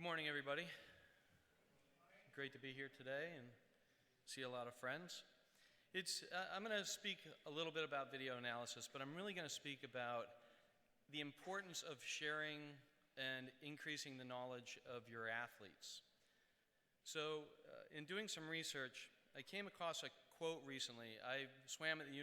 morning, everybody. Great to be here today and see a lot of friends. I'm going to speak a little bit about video analysis, but I'm really going to speak about the importance of sharing and increasing the knowledge of your athletes. So, in doing some research, I came across a quote recently. I swam at the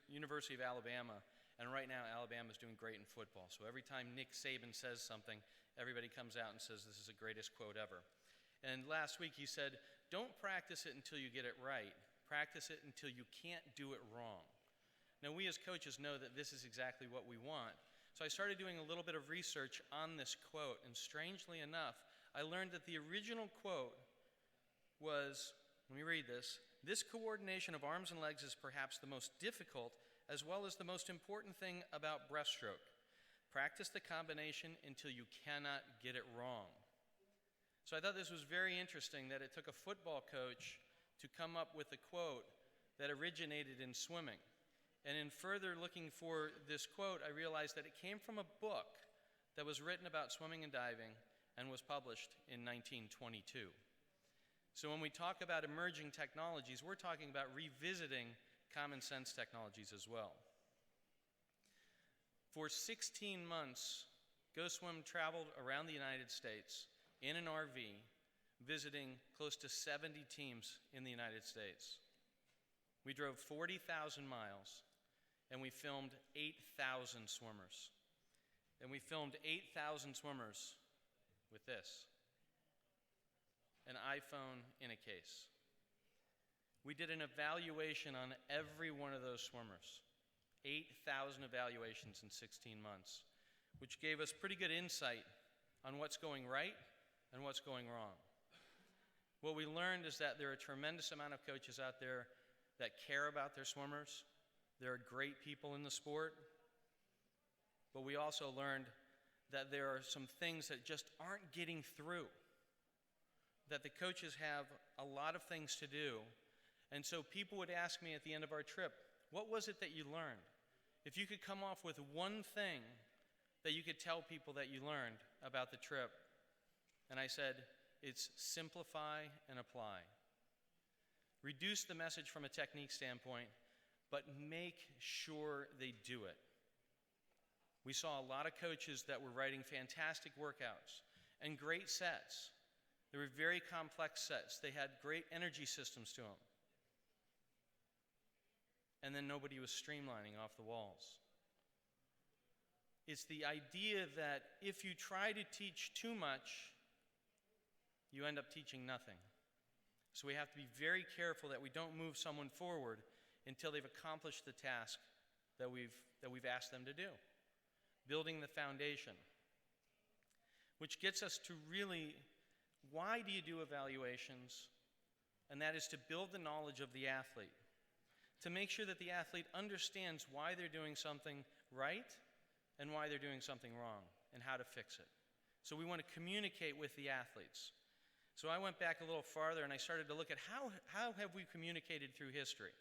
University of Alabama, and right now Alabama's doing great in football. So every time Nick Saban says something, everybody comes out and says this is the greatest quote ever. And last week he said, "Don't practice it until you get it right. Practice it until you can't do it wrong." Now, we as coaches know that this is exactly what we want. So I started doing a little bit of research on this quote, and strangely enough, I learned that the original quote was, let me read this, "This coordination of arms and legs is perhaps the most difficult as well as the most important thing about breaststroke. Practice the combination until you cannot get it wrong." So I thought this was very interesting that it took a football coach to come up with a quote that originated in swimming. And in further looking for this quote, I realized that it came from a book that was written about swimming and diving and was published in 1922. So when we talk about emerging technologies, we're talking about revisiting common sense technologies as well. For 16 months, GoSwim traveled around the United States in an RV, visiting close to 70 teams in the United States. We drove 40,000 miles, and we filmed 8,000 swimmers. And we filmed 8,000 swimmers with this, an iPhone in a case. We did an evaluation on every one of those swimmers, 8,000 evaluations in 16 months, which gave us pretty good insight on what's going right and what's going wrong. What we learned is that there are a tremendous amount of coaches out there that care about their swimmers. There are great people in the sport. But we also learned that there are some things that just aren't getting through, that the coaches have a lot of things to do. And so people would ask me at the end of our trip, what was it that you learned? If you could come off with one thing that you could tell people that you learned about the trip. And I said, it's simplify and apply. Reduce the message from a technique standpoint, but make sure they do it. We saw a lot of coaches that were writing fantastic workouts and great sets. They were very complex sets. They had great energy systems to them. And then nobody was streamlining off the walls. It's the idea that if you try to teach too much, you end up teaching nothing. So we have to be very careful that we don't move someone forward until they've accomplished the task that we've asked them to do, building the foundation. Which gets us to really, why do you do evaluations? And that is to build the knowledge of the athlete, to make sure that the athlete understands why they're doing something right and why they're doing something wrong and how to fix it. So we want to communicate with the athletes. So I went back a little farther and I started to look at how have we communicated through history.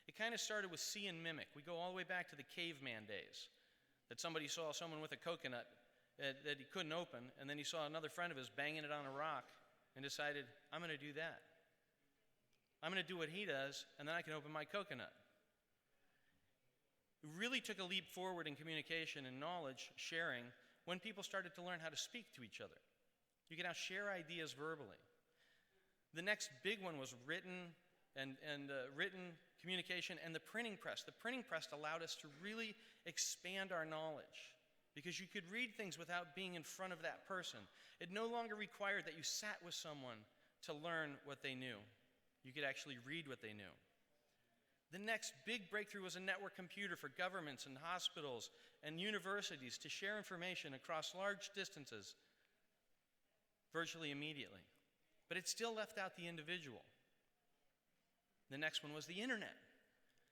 It kind of started with see and mimic. We go all the way back to the caveman days, that somebody saw someone with a coconut that he couldn't open, and then he saw another friend of his banging it on a rock and decided, I'm going to do that. I'm going to do what he does, and then I can open my coconut. It really took a leap forward in communication and knowledge sharing when people started to learn how to speak to each other. You can now share ideas verbally. The next big one was written written communication and the printing press. The printing press allowed us to really expand our knowledge because you could read things without being in front of that person. It no longer required that you sat with someone to learn what they knew. You could actually read what they knew. The next big breakthrough was a network computer for governments and hospitals and universities to share information across large distances virtually immediately. But it still left out the individual. The next one was the internet.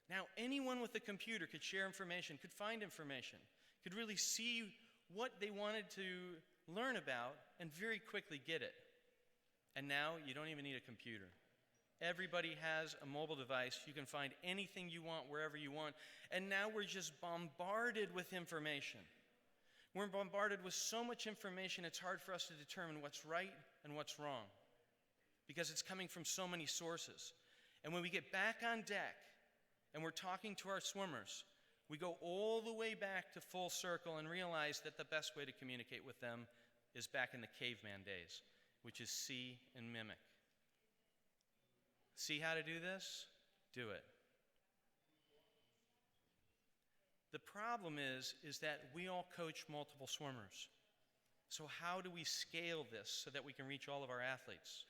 Now, anyone with a computer could share information, could find information, could really see what they wanted to learn about and very quickly get it. And now you don't even need a computer. Everybody has a mobile device. You can find anything you want wherever you want. And now we're just bombarded with information. We're bombarded with so much information, it's hard for us to determine what's right and what's wrong because it's coming from so many sources. And when we get back on deck and we're talking to our swimmers, we go all the way back to full circle and realize that the best way to communicate with them is back in the caveman days, which is see and mimic. See how to do this? Do it. The problem is that we all coach multiple swimmers. So how do we scale this so that we can reach all of our athletes?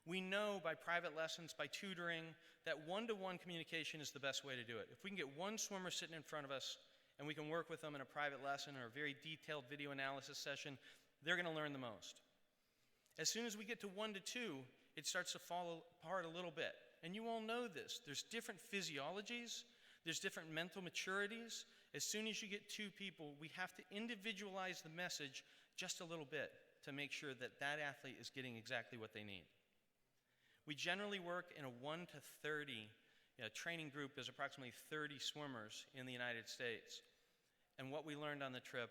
We know by private lessons, by tutoring, that one-to-one communication is the best way to do it. If we can get one swimmer sitting in front of us and we can work with them in a private lesson or a very detailed video analysis session, they're going to learn the most. As soon as we get to 1 to 2, it starts to fall apart a little bit. And you all know this. There's different physiologies. There's different mental maturities. As soon as you get 2 people, we have to individualize the message just a little bit to make sure that that athlete is getting exactly what they need. We generally work in a 1 to 30. Training group is approximately 30 swimmers in the United States. And what we learned on the trip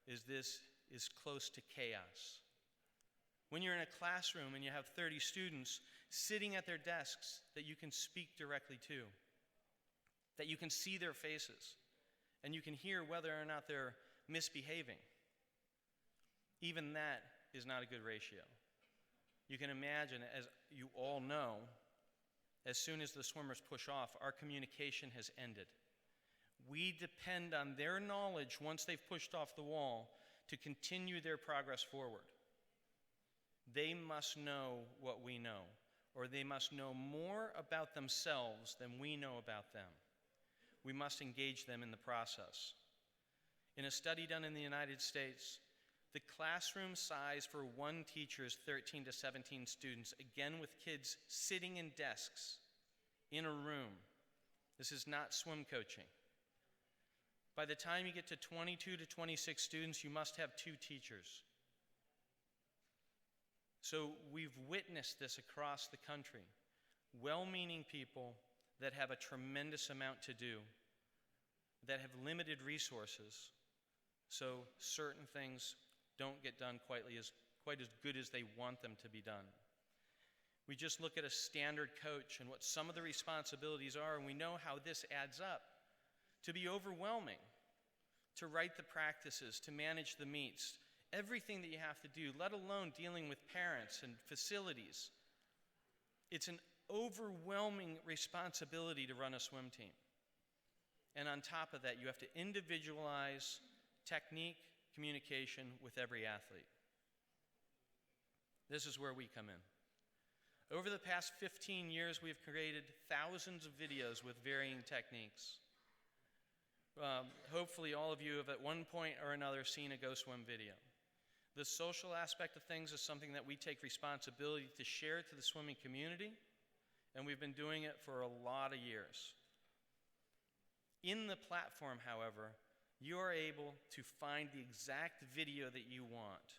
is this is close to chaos. When you're in a classroom and you have 30 students sitting at their desks that you can speak directly to, that you can see their faces, and you can hear whether or not they're misbehaving, even that is not a good ratio. You can imagine, as you all know, as soon as the swimmers push off, our communication has ended. We depend on their knowledge once they've pushed off the wall to continue their progress forward. They must know what we know, or they must know more about themselves than we know about them. We must engage them in the process. In a study done in the United States, the classroom size for one teacher is 13 to 17 students, again with kids sitting in desks in a room. This is not swim coaching. By the time you get to 22 to 26 students, you must have 2 teachers. So we've witnessed this across the country. Well-meaning people that have a tremendous amount to do, that have limited resources, so certain things don't get done quite as good as they want them to be done. We just look at a standard coach and what some of the responsibilities are, and we know how this adds up to be overwhelming, to write the practices, to manage the meets, everything that you have to do, let alone dealing with parents and facilities. It's an overwhelming responsibility to run a swim team. And on top of that, you have to individualize technique, communication with every athlete. This is where we come in. Over the past 15 years, we've created thousands of videos with varying techniques. Hopefully all of you have at one point or another seen a GoSwim video. The social aspect of things is something that we take responsibility to share to the swimming community, and we've been doing it for a lot of years. In the platform, however, you are able to find the exact video that you want,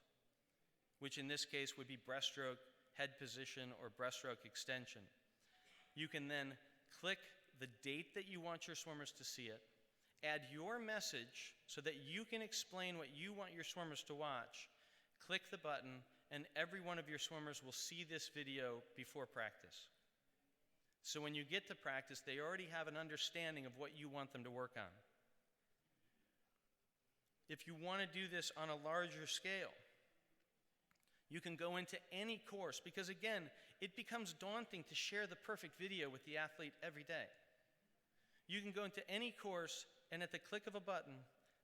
which in this case would be breaststroke, head position, or breaststroke extension. You can then click the date that you want your swimmers to see it, add your message so that you can explain what you want your swimmers to watch, click the button, and every one of your swimmers will see this video before practice. So when you get to practice, they already have an understanding of what you want them to work on. If you want to do this on a larger scale, you can go into any course, because again, it becomes daunting to share the perfect video with the athlete every day. You can go into any course and at the click of a button,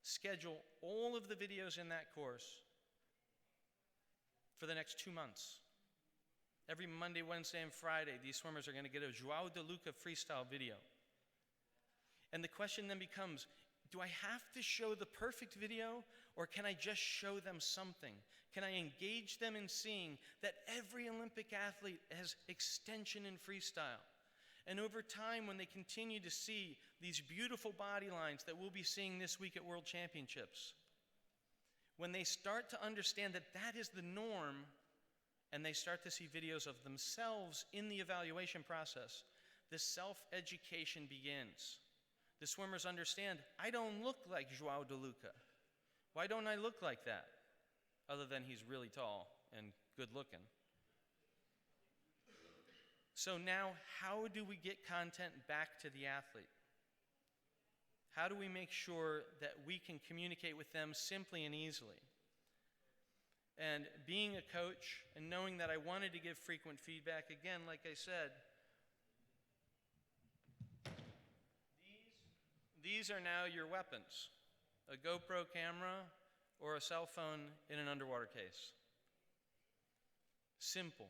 schedule all of the videos in that course for the next 2 months. Every Monday, Wednesday, and Friday, these swimmers are going to get a João de Luca freestyle video. And the question then becomes, do I have to show the perfect video, or can I just show them something? Can I engage them in seeing that every Olympic athlete has extension in freestyle? And over time, when they continue to see these beautiful body lines that we'll be seeing this week at World Championships, when they start to understand that that is the norm, and they start to see videos of themselves in the evaluation process, the self-education begins. The swimmers understand, I don't look like João de Luca. Why don't I look like that? Other than he's really tall and good looking. So now, how do we get content back to the athlete? How do we make sure that we can communicate with them simply and easily? And being a coach and knowing that I wanted to give frequent feedback, again, like I said, these are now your weapons. A GoPro camera or a cell phone in an underwater case. Simple.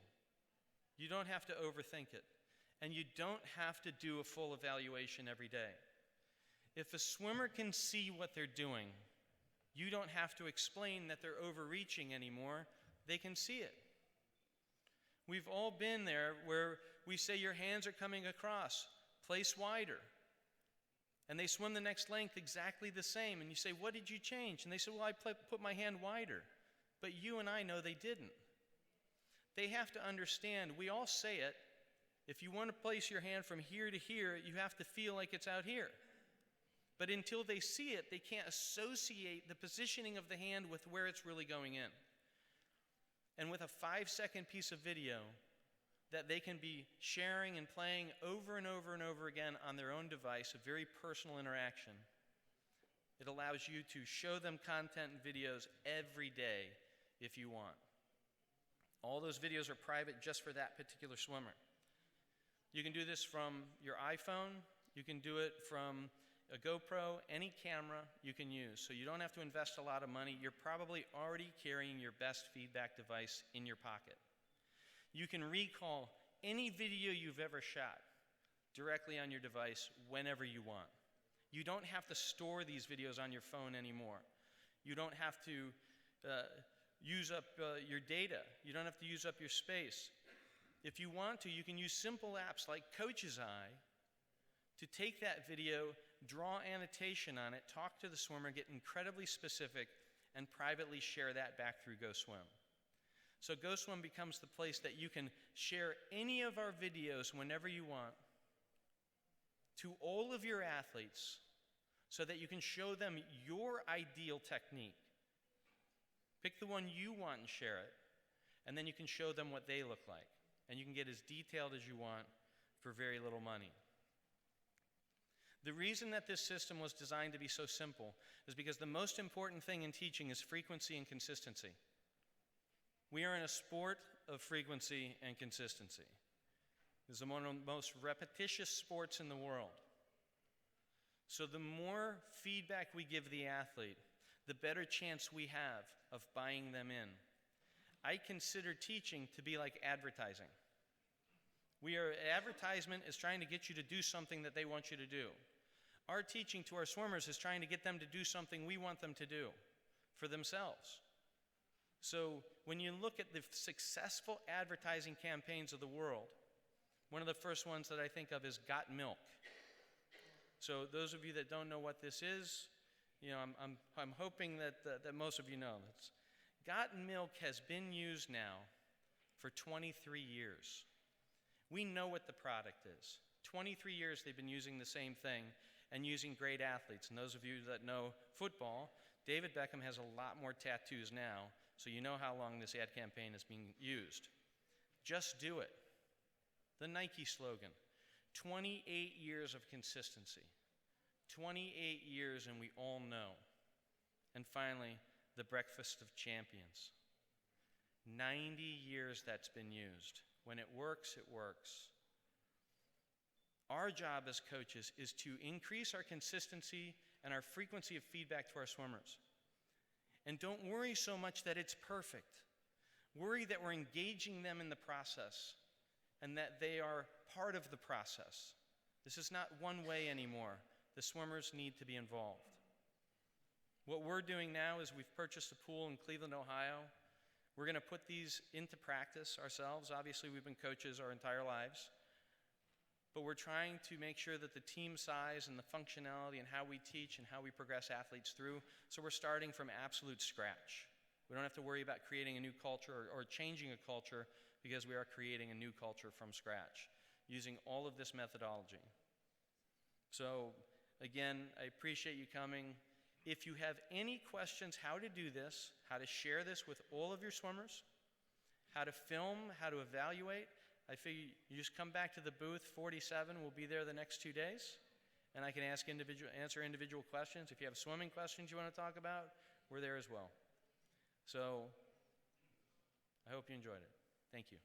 You don't have to overthink it. And you don't have to do a full evaluation every day. If a swimmer can see what they're doing, you don't have to explain that they're overreaching anymore. They can see it. We've all been there where we say your hands are coming across, place wider. And they swim the next length exactly the same. And you say, what did you change? And they say, well, I put my hand wider. But you and I know they didn't. They have to understand, we all say it, if you want to place your hand from here to here, you have to feel like it's out here. But until they see it, they can't associate the positioning of the hand with where it's really going in. And with a 5-second piece of video that they can be sharing and playing over and over and over again on their own device, a very personal interaction, it allows you to show them content and videos every day if you want. All those videos are private just for that particular swimmer. You can do this from your iPhone. You can do it from a GoPro, any camera you can use. So you don't have to invest a lot of money. You're probably already carrying your best feedback device in your pocket. You can recall any video you've ever shot directly on your device whenever you want. You don't have to store these videos on your phone anymore. You don't have to use up your data. You don't have to use up your space. If you want to, you can use simple apps like Coach's Eye to take that video, draw annotation on it, talk to the swimmer, get incredibly specific, and privately share that back through GoSwim. So GoSwim becomes the place that you can share any of our videos whenever you want to all of your athletes so that you can show them your ideal technique. Pick the one you want and share it, and then you can show them what they look like. And you can get as detailed as you want for very little money. The reason that this system was designed to be so simple is because the most important thing in teaching is frequency and consistency. We are in a sport of frequency and consistency. This is one of the most repetitious sports in the world. So the more feedback we give the athlete, the better chance we have of buying them in. I consider teaching to be like advertising. Advertisement is trying to get you to do something that they want you to do. Our teaching to our swimmers is trying to get them to do something we want them to do for themselves. So when you look at the successful advertising campaigns of the world, one of the first ones that I think of is Got Milk. So those of you that don't know what this is, I'm hoping that most of you know. Got Milk has been used now for 23 years. We know what the product is. 23 years they've been using the same thing and using great athletes. And those of you that know football, David Beckham has a lot more tattoos now, so you know how long this ad campaign is being used. Just do it. The Nike slogan, 28 years of consistency. 28 years and we all know. And finally, the Breakfast of Champions. 90 years that's been used. When it works, it works. Our job as coaches is to increase our consistency and our frequency of feedback to our swimmers. And don't worry so much that it's perfect. Worry that we're engaging them in the process and that they are part of the process. This is not one way anymore. The swimmers need to be involved. What we're doing now is we've purchased a pool in Cleveland, Ohio. We're going to put these into practice ourselves. Obviously, we've been coaches our entire lives. But we're trying to make sure that the team size and the functionality and how we teach and how we progress athletes through, so we're starting from absolute scratch. We don't have to worry about creating a new culture or changing a culture because we are creating a new culture from scratch using all of this methodology. So, again, I appreciate you coming. If you have any questions how to do this, how to share this with all of your swimmers, how to film, how to evaluate, I figure you just come back to the booth 47. We'll be there the next 2 days, and I can answer individual questions. If you have swimming questions you want to talk about, we're there as well. So I hope you enjoyed it. Thank you.